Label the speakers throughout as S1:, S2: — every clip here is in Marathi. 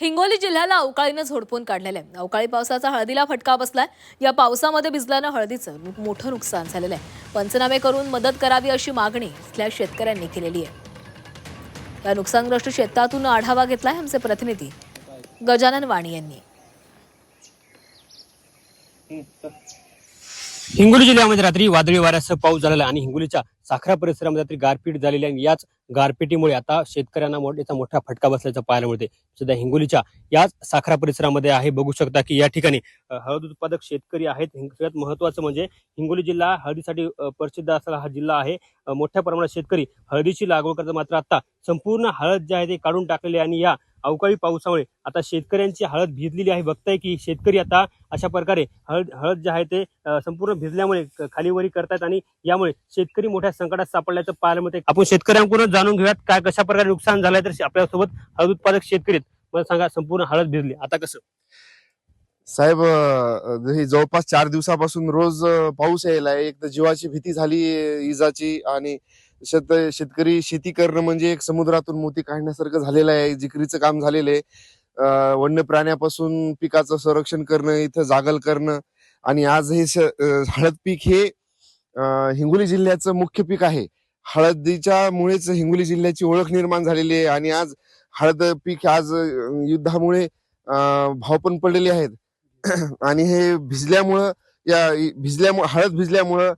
S1: हिंगोली जिल्ह्याला अवकाळीनं झोडपून काढलेलं आहे. अवकाळी पावसाचा हळदीला फटका बसलाय. या पावसामध्ये भिजल्यानं हळदीचं मोठं नुकसान झालेलं आहे. पंचनामे करून मदत करावी अशी मागणी इथल्या शेतकऱ्यांनी केलेली आहे. या नुकसानग्रस्त शेतातून आढावा घेतलाय आमचे प्रतिनिधी गजानन वाणी यांनी.
S2: हिंगोली जिल्ह्यामध्ये रात्री वादळी वाऱ्यासह पाऊस झालेला आणि हिंगोलीच्या साखरा परिसरामध्ये रात्री गारपीट झालेली आहे. याच गारपिटीमुळे आता शेतकऱ्यांना मोठा फटका बसल्याचं पाहायला मिळते. सध्या हिंगोलीच्या याच साखरा परिसरामध्ये आहे. बघू शकता की या ठिकाणी हळद उत्पादक शेतकरी आहेत. सगळ्यात महत्वाचं म्हणजे हिंगोली जिल्हा हळदीसाठी प्रसिद्ध असलेला हा जिल्हा आहे. मोठ्या प्रमाणात शेतकरी हळदीची लागवड करतात. मात्र आता संपूर्ण हळद जे आहे ते काढून टाकलेली आहे आणि या अवकाळी पावसामुळे आता शेतकऱ्यांची हळद भिजलेली आहे. बघताय की शेतकरी आता अशा प्रकारे हळद जे आहे ते संपूर्ण भिजल्यामुळे खालीवरी करतात आणि यामुळे शेतकरी मोठ्या संकटात सापडल्याचं पाहायला मिळते. आपण शेतकऱ्यांकडून जाणून घेऊयात काय कशा प्रकारे नुकसान झालंय. तर आपल्यासोबत हळद उत्पादक शेतकरी आहेत. मला सांगा, संपूर्ण हळद भिजली, आता कसं?
S3: साहेब, हे जवळपास 4 दिवसापासून रोज पाऊस यायला. एक तर जीवाची भीती झाली इजाची, आणि शेतकरी शेती करणं म्हणजे एक समुद्रातून मोती काढण्यासारखं झालेलं आहे. जिकरीचं काम झालेलं आहे. वन्य प्राण्यापासून पिकाचं संरक्षण करणं, इथं जागल करणं. आणि आज हे हळद पीक हे हिंगोली जिल्ह्याचं मुख्य पीक आहे. हळदीच्या मुळेच हिंगोली जिल्ह्याची ओळख निर्माण झालेली आहे. आणि आज हळद पीक आज युद्धामुळे भाव पण पडलेले आहेत. आणि हे हळद भिजल्यामुळं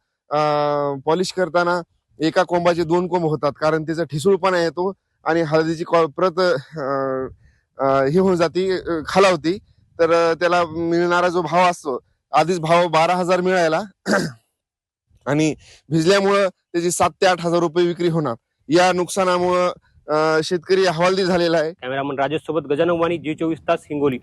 S3: पॉलिश करताना एका कोंबाचे 2 कोंब होतात, कारण त्याचा ठिसूळपणा येतो आणि हळदीची प्रत हे होऊन जाते, खालावती. तर त्याला मिळणारा जो भाव असतो, आधीच भाव 12,000 मिळायला आणि भिजल्यामुळं त्याची 7 ते 8,000 रुपये विक्री होणार. या नुकसानामुळं शेतकरी हवालदिल झालेला आहे.
S2: कॅमेरामन राजेश सोबत गजानन वाणी, जी 24 तास, हिंगोली.